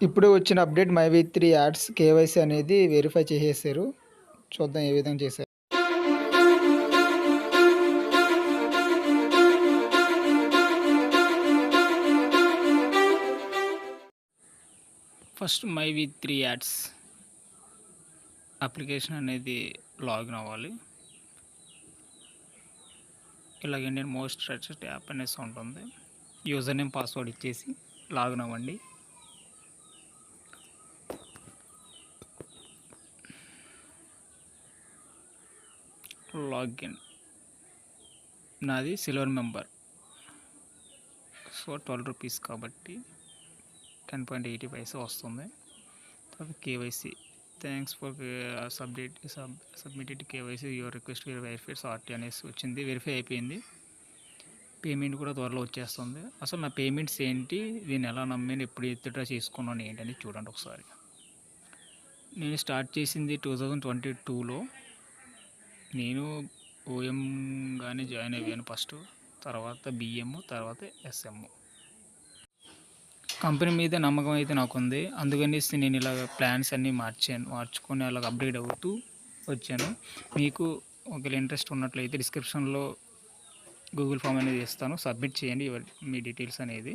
ఇప్పుడే వచ్చిన అప్డేట్ మైవి3 యాడ్స్ కేవైసీ అనేది వెరిఫై చేసేసారు. చూద్దాం ఏ విధంగా చేశారు. ఫస్ట్ మైవి3 యాడ్స్ అప్లికేషన్ అనేది లాగిన్ అవ్వాలి. ఇలాగ ఇండియన్ మోస్ట్ ట్రస్టెడ్ యాప్ అనేసి ఉంటుంది. యూజర్ నేమ్ పాస్వర్డ్ ఇచ్చేసి లాగిన్ అవ్వండి. లాగిన్ నాది సిల్వర్ మెంబర్, సో 12 రూపీస్ కాబట్టి 10.80 పైసా వస్తుంది. తర్వాత KYC thanks for submitted KYC your request verified ఆర్టీ అనేసి వచ్చింది. వెరిఫై అయిపోయింది. పేమెంట్ కూడా త్వరలో వచ్చేస్తుంది. అసలు నా పేమెంట్స్ ఏంటి, దీన్ని ఎలా నమ్మాను, ఎప్పుడు విత్డ్రా చేసుకున్నాను ఏంటని చూడండి ఒకసారి. నేను స్టార్ట్ చేసింది 2022లో. నేను ఓఎంగానే జాయిన్ అయ్యాను ఫస్ట్, తర్వాత బిఎం, తర్వాత ఎస్ఎం. కంపెనీ మీద నమ్మకం అయితే నాకు ఉంది, అందుకనేసి నేను ఇలాగ ప్లాన్స్ అన్నీ మార్చుకొని అలాగ అప్గ్రేడ్ అవుతూ వచ్చాను. మీకు ఒకవేళ ఇంట్రెస్ట్ ఉన్నట్లయితే డిస్క్రిప్షన్లో గూగుల్ ఫామ్ అనేది ఇస్తాను, సబ్మిట్ చేయండి మీ డీటెయిల్స్ అనేది.